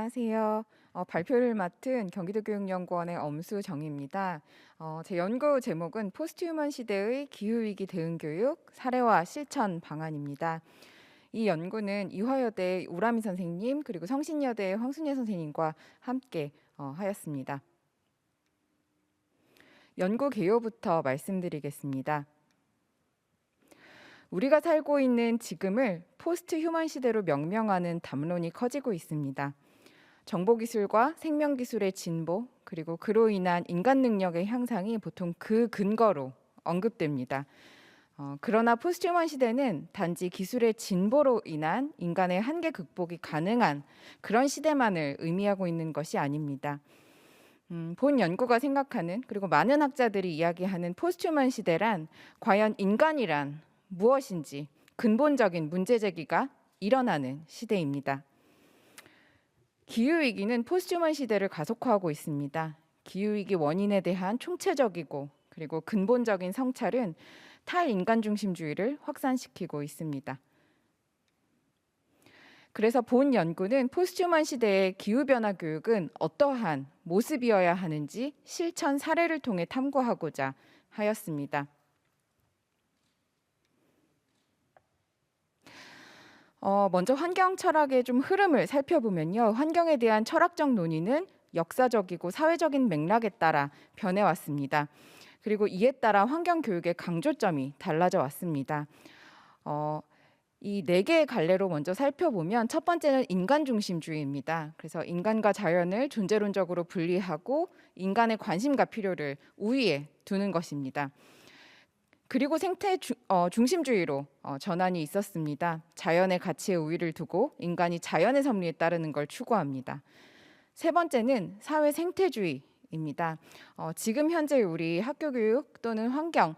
안녕하세요. 발표를 맡은 경기도교육연구원의 엄수정입니다. 제 연구 제목은 포스트휴먼 시대의 기후위기 대응 교육 사례와 실천 방안입니다. 이 연구는 이화여대 우라미 선생님 그리고 성신여대 황순예 선생님과 함께 하였습니다. 연구 개요부터 말씀드리겠습니다. 우리가 살고 있는 지금을 포스트 휴먼 시대로 명명하는 담론이 커지고 있습니다. 정보기술과 생명기술의 진보, 그리고 그로 인한 인간 능력의 향상이 보통 그 근거로 언급됩니다. 그러나 포스트 휴먼 시대는 단지 기술의 진보로 인한 인간의 한계 극복이 가능한 그런 시대만을 의미하고 있는 것이 아닙니다. 본 연구가 생각하는, 그리고 많은 학자들이 이야기하는 포스트 휴먼 시대란 과연 인간이란 무엇인지 근본적인 문제 제기가 일어나는 시대입니다. 기후위기는 포스트휴먼 시대를 가속화하고 있습니다. 기후위기 원인에 대한 총체적이고 그리고 근본적인 성찰은 탈인간 중심주의를 확산시키고 있습니다. 그래서 본 연구는 포스트휴먼 시대의 기후변화 교육은 어떠한 모습이어야 하는지 실천 사례를 통해 탐구하고자 하였습니다. 먼저 환경 철학의 좀 흐름을 살펴보면요. 환경에 대한 철학적 논의는 역사적이고 사회적인 맥락에 따라 변해왔습니다. 그리고 이에 따라 환경 교육의 강조점이 달라져 왔습니다. 이 네 개의 갈래로 먼저 살펴보면 첫 번째는 인간 중심주의입니다. 그래서 인간과 자연을 존재론적으로 분리하고 인간의 관심과 필요를 우위에 두는 것입니다. 그리고 생태 중심주의로 전환이 있었습니다. 자연의 가치에 우위를 두고 인간이 자연의 섭리에 따르는 걸 추구합니다. 세 번째는 사회 생태주의입니다. 지금 현재 우리 학교 교육 또는 환경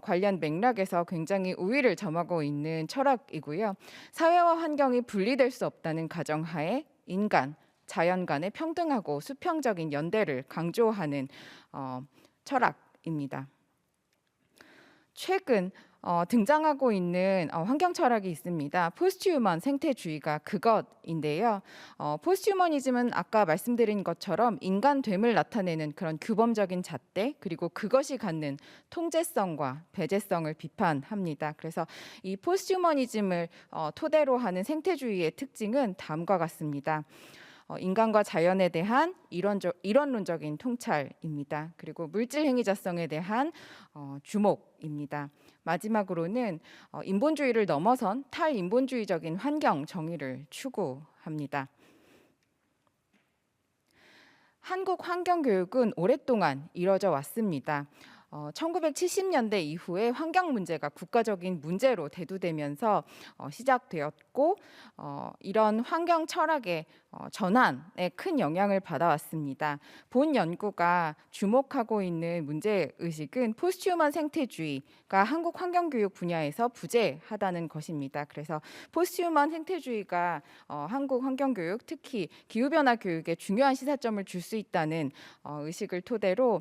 관련 맥락에서 굉장히 우위를 점하고 있는 철학이고요. 사회와 환경이 분리될 수 없다는 가정하에 인간, 자연 간의 평등하고 수평적인 연대를 강조하는 철학입니다. 최근 등장하고 있는 환경 철학이 있습니다. 포스트휴먼 생태주의가 그것인데요. 포스트휴머니즘은 아까 말씀드린 것처럼 인간됨을 나타내는 그런 규범적인 잣대, 그리고 그것이 갖는 통제성과 배제성을 비판합니다. 그래서 이 포스트휴머니즘을 토대로 하는 생태주의의 특징은 다음과 같습니다. 인간과 자연에 대한 이론론적인 통찰입니다. 그리고 물질 행위자성에 대한 주목입니다. 마지막으로는 인본주의를 넘어선 탈인본주의적인 환경 정의를 추구합니다. 한국 환경교육은 오랫동안 이뤄져 왔습니다. 1970년대 이후에 환경 문제가 국가적인 문제로 대두되면서 시작되었고 이런 환경 철학의 전환에 큰 영향을 받아왔습니다. 본 연구가 주목하고 있는 문제의식은 포스트휴먼 생태주의가 한국 환경교육 분야에서 부재하다는 것입니다. 그래서 포스트휴먼 생태주의가 한국 환경교육, 특히 기후변화 교육에 중요한 시사점을 줄 수 있다는 의식을 토대로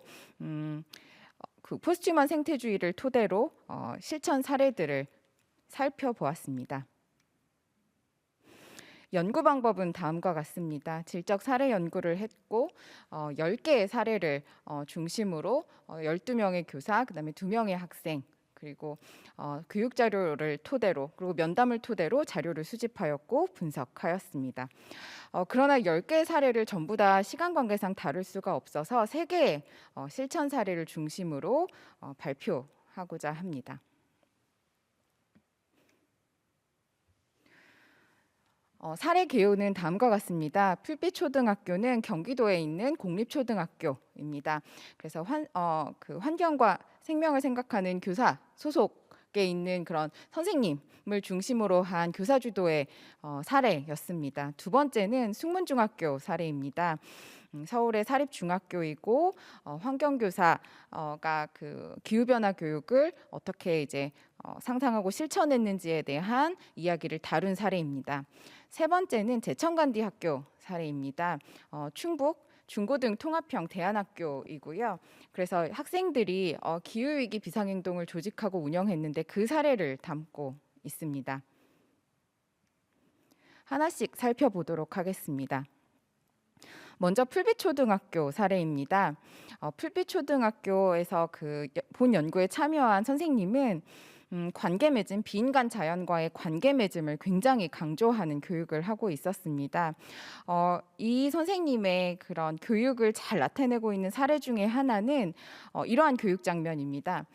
그 포스트휴먼 생태주의를 토대로 실천 사례들을 살펴보았습니다. 연구 방법은 다음과 같습니다. 질적 사례 연구를 했고 10개의 사례를 중심으로 12명의 교사, 그다음에 2명의 학생, 그리고 교육 자료를 토대로, 그리고 면담을 토대로 자료를 수집하였고 분석하였습니다. 그러나 10개의 사례를 전부 다 시간 관계상 다룰 수가 없어서 3개의 실천 사례를 중심으로 발표하고자 합니다. 사례 개요는 다음과 같습니다. 풀빛초등학교는 경기도에 있는 공립초등학교입니다. 그래서 환경과 생명을 생각하는 교사 소속에 있는 그런 선생님을 중심으로 한 교사 주도의 사례였습니다. 두 번째는 숙문중학교 사례입니다. 서울의 사립중학교이고 환경교사가 그 기후변화 교육을 어떻게 이제 상상하고 실천했는지에 대한 이야기를 다룬 사례입니다. 세 번째는 제천간디 학교 사례입니다. 충북 중고등 통합형 대안학교이고요. 그래서 학생들이 기후위기 비상행동을 조직하고 운영했는데 그 사례를 담고 있습니다. 하나씩 살펴보도록 하겠습니다. 먼저 풀빛초등학교 사례입니다. 풀빛초등학교에서 본 연구에 참여한 선생님은 관계 맺음, 비인간 자연과의 관계 맺음을 굉장히 강조하는 교육을 하고 있었습니다. 이 선생님의 그런 교육을 잘 나타내고 있는 사례 중에 하나는 이러한 교육 장면입니다.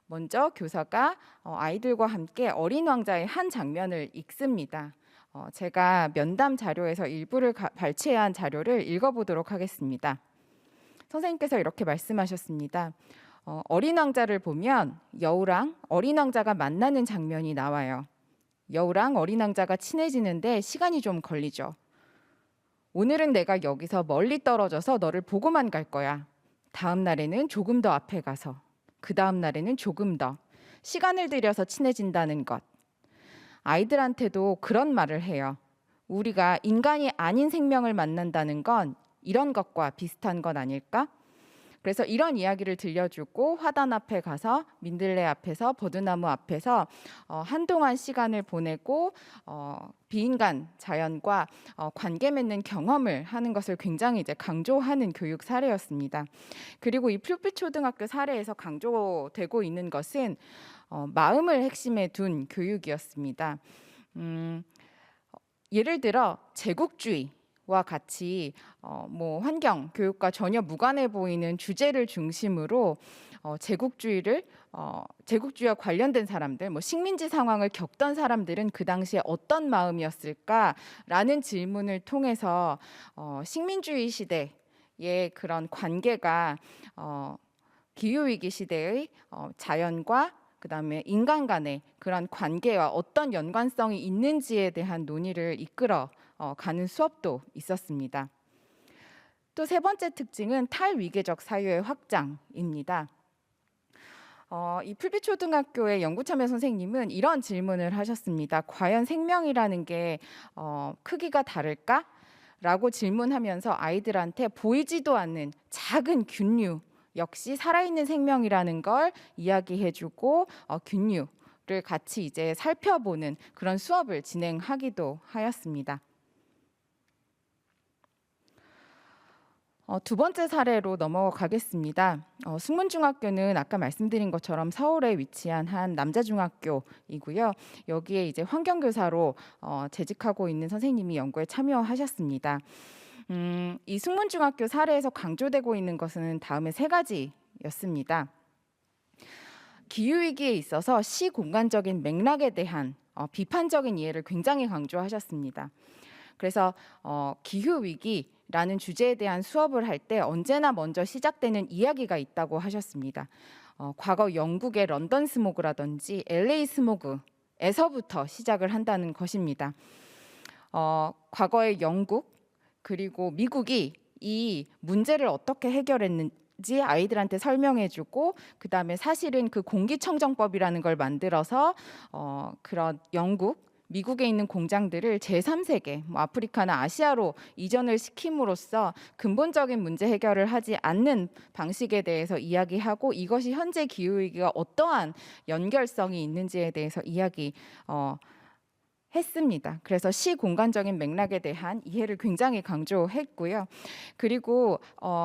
먼저 교사가 아이들과 함께 어린 왕자의 한 장면을 읽습니다. 제가 면담 자료에서 일부를 발췌한 자료를 읽어보도록 하겠습니다. 선생님께서 이렇게 말씀하셨습니다. 어린 왕자를 보면 여우랑 어린 왕자가 만나는 장면이 나와요. 여우랑 어린 왕자가 친해지는데 시간이 좀 걸리죠. 오늘은 내가 여기서 멀리 떨어져서 너를 보고만 갈 거야. 다음 날에는 조금 더 앞에 가서, 그 다음 날에는 조금 더. 시간을 들여서 친해진다는 것. 아이들한테도 그런 말을 해요. 우리가 인간이 아닌 생명을 만난다는 건 이런 것과 비슷한 것 아닐까? 그래서 이런 이야기를 들려주고 화단 앞에 가서 민들레 앞에서 버드나무 앞에서 한동안 시간을 보내고 비인간 자연과 관계 맺는 경험을 하는 것을 굉장히 이제 강조하는 교육 사례였습니다. 그리고 이 풀빛초등학교 사례에서 강조되고 있는 것은 마음을 핵심에 둔 교육이었습니다. 예를 들어 제국주의와 같이 환경 교육과 전혀 무관해 보이는 주제를 중심으로 제국주의와 관련된 사람들, 식민지 상황을 겪던 사람들은 그 당시에 어떤 마음이었을까라는 질문을 통해서 식민주의 시대의 그런 관계가 기후위기 시대의 자연과 그다음에 인간 간의 그런 관계와 어떤 연관성이 있는지에 대한 논의를 이끌어 가는 수업도 있었습니다. 또 세 번째 특징은 탈위계적 사유의 확장입니다. 이 풀빛초등학교의 연구참여 선생님은 이런 질문을 하셨습니다. 과연 생명이라는 게 크기가 다를까? 라고 질문하면서 아이들한테 보이지도 않는 작은 균류 역시 살아있는 생명이라는 걸 이야기해주고 균류를 같이 이제 살펴보는 그런 수업을 진행하기도 하였습니다. 두 번째 사례로 넘어가겠습니다. 숙문중학교는 아까 말씀드린 것처럼 서울에 위치한 한 남자중학교이고요. 여기에 이제 환경교사로 재직하고 있는 선생님이 연구에 참여하셨습니다. 이 숙문중학교 사례에서 강조되고 있는 것은 다음의 세 가지였습니다. 기후위기에 있어서 시공간적인 맥락에 대한 비판적인 이해를 굉장히 강조하셨습니다. 그래서 기후위기라는 주제에 대한 수업을 할 때 언제나 먼저 시작되는 이야기가 있다고 하셨습니다. 과거 영국의 런던 스모그라든지 LA 스모그에서부터 시작을 한다는 것입니다. 과거의 영국 그리고 미국이 이 문제를 어떻게 해결했는지 아이들한테 설명해주고 그다음에 사실은 그 공기청정법이라는 걸 만들어서 그런 미국에 있는 공장들을 제3세계, 아프리카나 아시아로 이전을 시킴으로써 근본적인 문제 해결을 하지 않는 방식에 대해서 이야기하고 이것이 현재 기후위기가 어떠한 연결성이 있는지에 대해서 했습니다. 그래서 시공간적인 맥락에 대한 이해를 굉장히 강조했고요. 그리고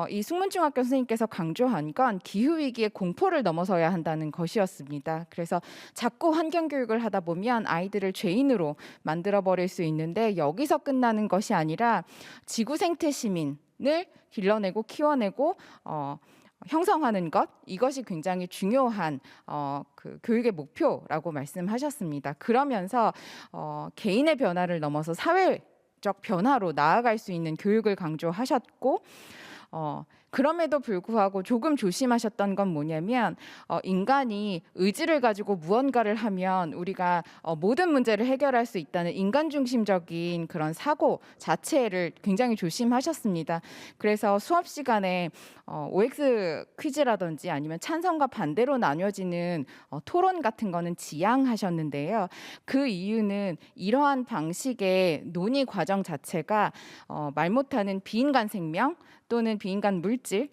이 숙문중학교 선생님께서 강조한 건 기후위기의 공포를 넘어서야 한다는 것이었습니다. 그래서 자꾸 환경교육을 하다 보면 아이들을 죄인으로 만들어버릴 수 있는데 여기서 끝나는 것이 아니라 지구 생태 시민을 길러내고 키워내고 형성하는 것 이것이 굉장히 중요한 그 교육의 목표라고 말씀하셨습니다. 그러면서 개인의 변화를 넘어서 사회적 변화로 나아갈 수 있는 교육을 강조하셨고 그럼에도 불구하고 조금 조심하셨던 건 뭐냐면 인간이 의지를 가지고 무언가를 하면 우리가 모든 문제를 해결할 수 있다는 인간 중심적인 그런 사고 자체를 굉장히 조심하셨습니다. 그래서 수업 시간에 OX 퀴즈라든지 아니면 찬성과 반대로 나뉘어지는 토론 같은 거는 지양하셨는데요. 그 이유는 이러한 방식의 논의 과정 자체가 말 못하는 비인간 생명 또는 비인간 물질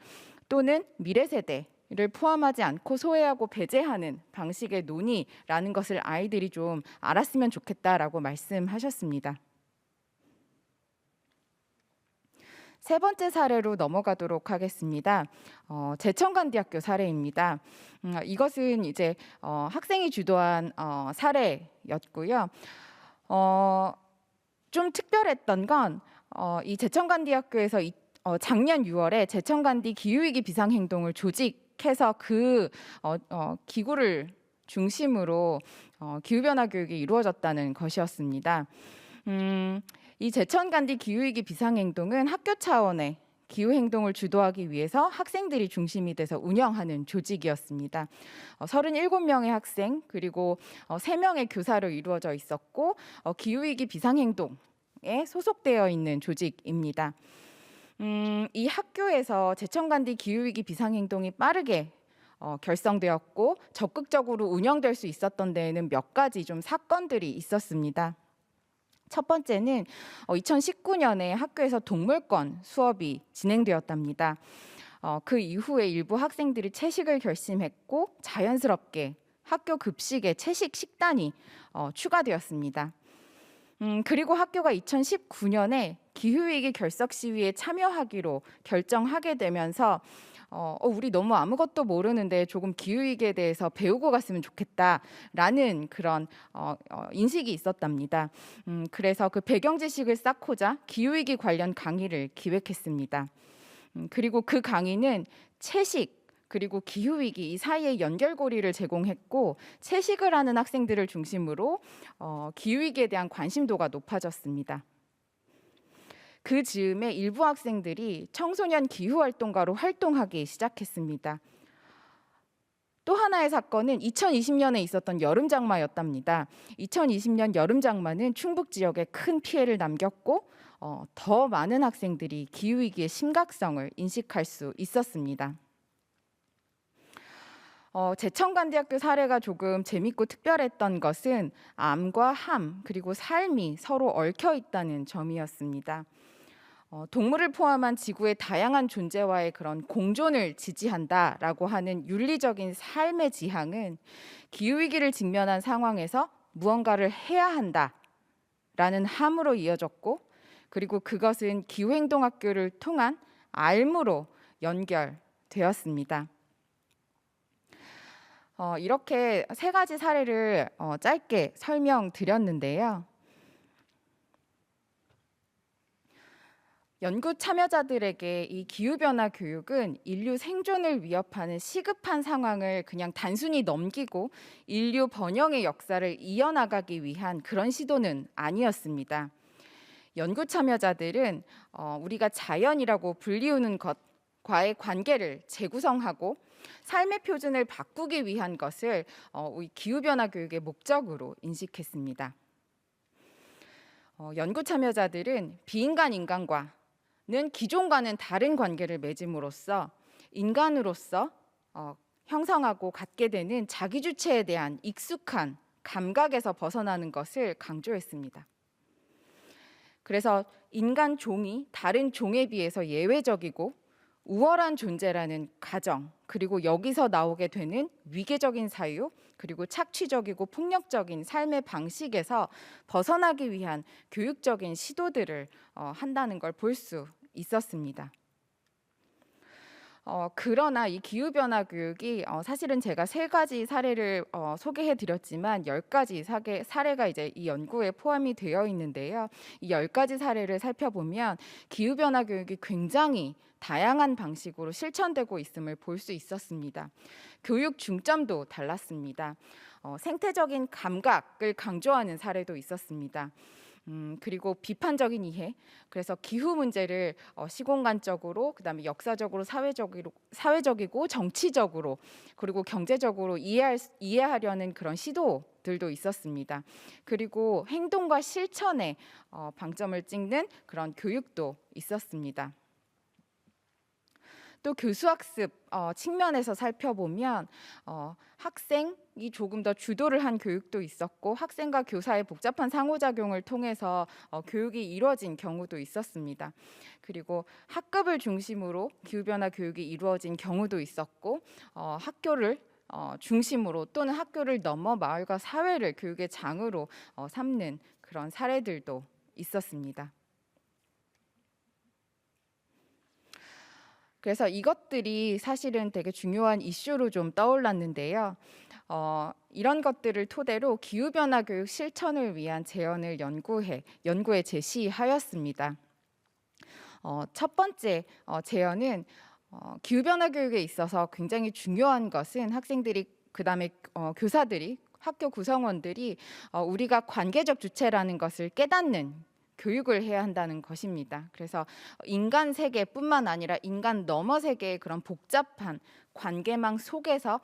또는 미래 세대를 포함하지 않고 소외하고 배제하는 방식의 논의라는 것을 아이들이 좀 알았으면 좋겠다라고 말씀하셨습니다. 세 번째 사례로 넘어가도록 하겠습니다. 제천관대학교 사례입니다. 이것은 이제 학생이 주도한 사례였고요. 좀 특별했던 건 이 제천관대학교에서 작년 6월에 제천관대 기후위기 비상행동을 조직해서 그 기구를 중심으로 기후변화 교육이 이루어졌다는 것이었습니다. 이 제천관대 기후위기 비상행동은 학교 차원의 기후행동을 주도하기 위해서 학생들이 중심이 돼서 운영하는 조직이었습니다. 37명의 학생 그리고 3명의 교사로 이루어져 있었고 기후위기 비상행동에 소속되어 있는 조직입니다. 이 학교에서 제천관대 기후위기 비상행동이 빠르게 결성되었고 적극적으로 운영될 수 있었던 데에는 몇 가지 좀 사건들이 있었습니다. 첫 번째는 2019년에 학교에서 동물권 수업이 진행되었답니다. 그 이후에 일부 학생들이 채식을 결심했고 자연스럽게 학교 급식에 채식 식단이 추가되었습니다. 그리고 학교가 2019년에 기후위기 결석 시위에 참여하기로 결정하게 되면서 우리 너무 아무것도 모르는데 조금 기후위기에 대해서 배우고 갔으면 좋겠다라는 그런 인식이 있었답니다. 그래서 그 배경 지식을 쌓고자 기후위기 관련 강의를 기획했습니다. 그리고 그 강의는 채식 그리고 기후위기 이 사이의 연결고리를 제공했고 채식을 하는 학생들을 중심으로 기후위기에 대한 관심도가 높아졌습니다. 그 즈음에 일부 학생들이 청소년 기후활동가로 활동하기 시작했습니다. 또 하나의 사건은 2020년에 있었던 여름장마였답니다. 2020년 여름장마는 충북 지역에 큰 피해를 남겼고 더 많은 학생들이 기후위기의 심각성을 인식할 수 있었습니다. 제천관대학교 사례가 조금 재밌고 특별했던 것은 암과 함 그리고 삶이 서로 얽혀 있다는 점이었습니다. 동물을 포함한 지구의 다양한 존재와의 그런 공존을 지지한다라고 하는 윤리적인 삶의 지향은 기후위기를 직면한 상황에서 무언가를 해야 한다라는 함으로 이어졌고 그리고 그것은 기후행동학교를 통한 알무로 연결되었습니다. 이렇게 세 가지 사례를 짧게 설명드렸는데요. 연구 참여자들에게 이 기후변화 교육은 인류 생존을 위협하는 시급한 상황을 그냥 단순히 넘기고 인류 번영의 역사를 이어나가기 위한 그런 시도는 아니었습니다. 연구 참여자들은 우리가 자연이라고 불리우는 것과의 관계를 재구성하고 삶의 표준을 바꾸기 위한 것을 기후변화 교육의 목적으로 인식했습니다. 연구 참여자들은 비인간 인간과는 기존과는 다른 관계를 맺음으로써 인간으로서 형성하고 갖게 되는 자기 주체에 대한 익숙한 감각에서 벗어나는 것을 강조했습니다. 그래서 인간 종이 다른 종에 비해서 예외적이고 우월한 존재라는 가정, 그리고 여기서 나오게 되는 위계적인 사유, 그리고 착취적이고 폭력적인 삶의 방식에서 벗어나기 위한 교육적인 시도들을 한다는 걸 볼 수 있었습니다. 그러나 이 기후변화 교육이 사실은 제가 3가지 사례를 소개해 드렸지만 10가지 사례가 이제 이 연구에 포함이 되어 있는데요. 이 10가지 사례를 살펴보면 기후변화 교육이 굉장히 다양한 방식으로 실천되고 있음을 볼 수 있었습니다. 교육 중점도 달랐습니다. 생태적인 감각을 강조하는 사례도 있었습니다. 그리고 비판적인 이해, 그래서 기후 문제를 시공간적으로, 그다음에 역사적으로, 사회적이고 정치적으로, 그리고 경제적으로 이해하려는 그런 시도들도 있었습니다. 그리고 행동과 실천에 방점을 찍는 그런 교육도 있었습니다. 또 교수학습 측면에서 살펴보면 학생이 조금 더 주도를 한 교육도 있었고 학생과 교사의 복잡한 상호작용을 통해서 교육이 이루어진 경우도 있었습니다. 그리고 학급을 중심으로 기후변화 교육이 이루어진 경우도 있었고 학교를 중심으로 또는 학교를 넘어 마을과 사회를 교육의 장으로 삼는 그런 사례들도 있었습니다. 그래서 이것들이 사실은 되게 중요한 이슈로 좀 떠올랐는데요. 이런 것들을 토대로 기후변화 교육 실천을 위한 제언을 연구에 제시하였습니다. 첫 번째 제언은 기후변화 교육에 있어서 굉장히 중요한 것은 학생들이 그다음에 교사들이 학교 구성원들이 우리가 관계적 주체라는 것을 깨닫는 교육을 해야 한다는 것입니다. 그래서 인간 세계뿐만 아니라 인간 너머 세계의 그런 복잡한 관계망 속에서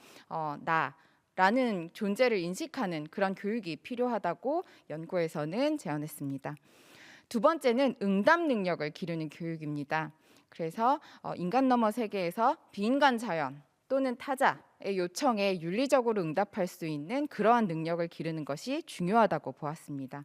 나라는 존재를 인식하는 그런 교육이 필요하다고 연구에서는 제언했습니다. 두 번째는 응답 능력을 기르는 교육입니다. 그래서 인간 너머 세계에서 비인간 자연 또는 타자의 요청에 윤리적으로 응답할 수 있는 그러한 능력을 기르는 것이 중요하다고 보았습니다.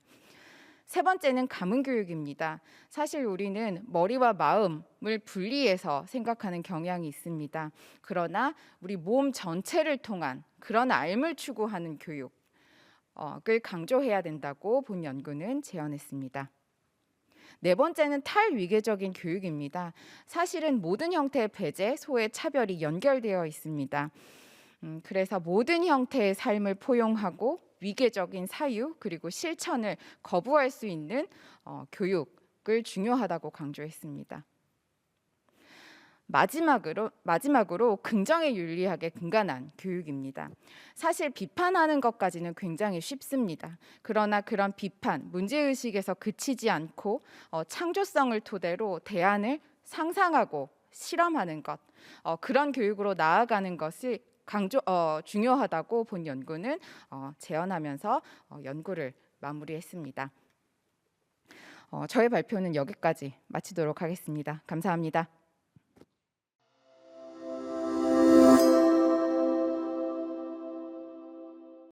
세 번째는 가문 교육입니다. 사실 우리는 머리와 마음을 분리해서 생각하는 경향이 있습니다. 그러나 우리 몸 전체를 통한 그런 알을 추구하는 교육을 강조해야 된다고 본 연구는 제언했습니다. 네 번째는 탈위계적인 교육입니다. 사실은 모든 형태의 배제, 소외, 차별이 연결되어 있습니다. 그래서 모든 형태의 삶을 포용하고 위계적인 사유 그리고 실천을 거부할 수 있는 교육을 중요하다고 강조했습니다. 마지막으로 긍정에 윤리학에 근간한 교육입니다. 사실 비판하는 것까지는 굉장히 쉽습니다. 그러나 그런 비판, 문제의식에서 그치지 않고 창조성을 토대로 대안을 상상하고 실험하는 것, 그런 교육으로 나아가는 것이 중요하다고 본 연구는 제언하면서 연구를 마무리했습니다. 저의 발표는 여기까지 마치도록 하겠습니다. 감사합니다.